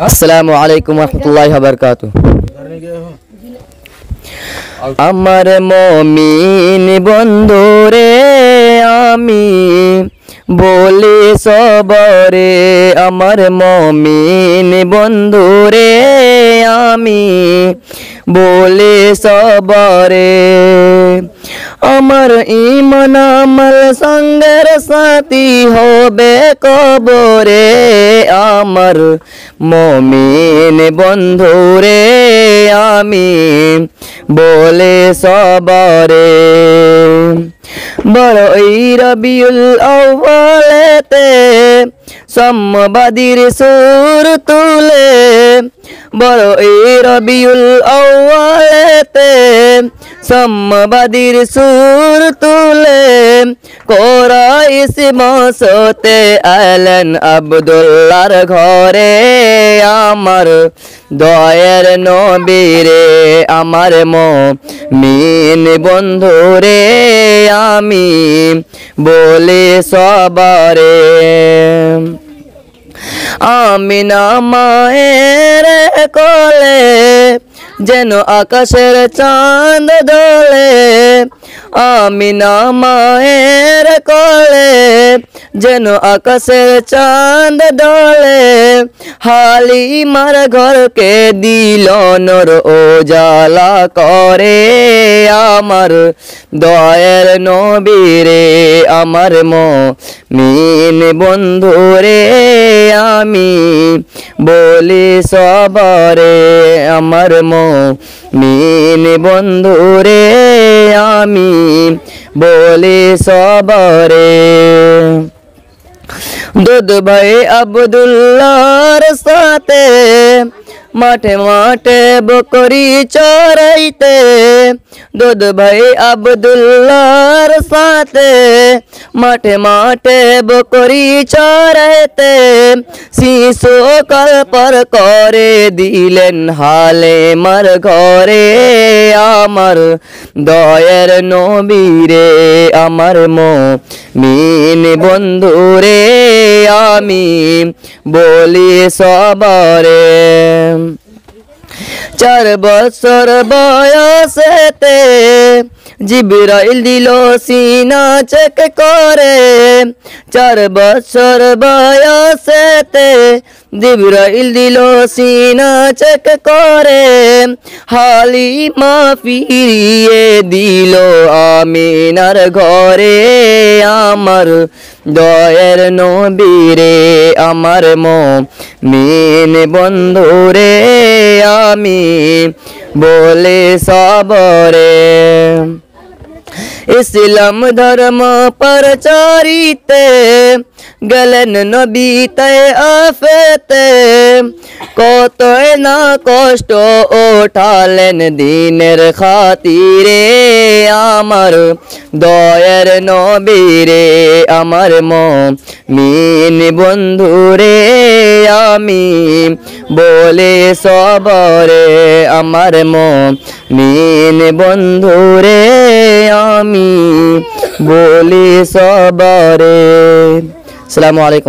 আসসালামু আলাইকুম ওয়া বারাকাতুহু। আমার মমিন বন্ধুরে আমি বলি সবরে, আমার মমিন বন্ধুরে আমি বলি সবরে। আমার ঈমান আমল সঙ্গের সাথী হবে কবরে, আমার মমিন বন্ধুরে আমি বলে সবরে। বড়ই রবিউল আউয়ালেতে সম্মবাদীর সুর তুলে, বড়ই রবিউল আউয়ালেতে সম্মবাদীর সুর তুলে, কোরাইশ মসতে আলেন আব্দুল্লাহর ঘরে, আমার দয়ের নবীরে আমার মমিন বন্ধুরে আমি বলি সবরে। আমিনা মায়ের কোলে যেন আকাশের চাঁদ দোলে, আমিনা মায়ের কোলে যেন আকাশের চাঁদ দোলে, হালিমার ঘরকে দিল নূর উজালা করে, আমার দয়ের নবীরে আমার মমিন বন্ধুরে আমি বলি সবরে, আমার মমিন বন্ধুরে আমি বলি সবরে। দুধ ভাই আব্দুল্লাহর সাথে মাঠে মাঠে বকরি চরাইতে, দুধ ভাই আব্দুল্লাহর সাথে মাঠে মাঠে বকরি চরাইতে, শিশু কল্পর করে দিলেন হালিমার ঘরে, আমার দয়ের নবীরে আমার মমিন বন্ধুরে আমি বলি সবরে। 4 বছর বয়সেতে জিবরাইল দিল সিনা চেক করে, 4 বছর বয়সেতে জিবরাইল দিল সিনা চেক করে, হালিমা ফিরিয়ে দিল আমিনার ঘরে, আমার দয়ের নবীরে আমার মমিন বন্ধুরে আমি বলে সবরে। ইসলাম ধর্ম প্রচারিতে গেলেন নবী তায়েফেতে, কতই না কষ্ট ওঠালেন দিনের খাতিরে, আমার দয়ের নবীরে আমার মমিন বন্ধুরে আমি বলে সবরে, আমার মমিন বন্ধুরে আমি বলি সবরে। আসসালামু আলাইকুম।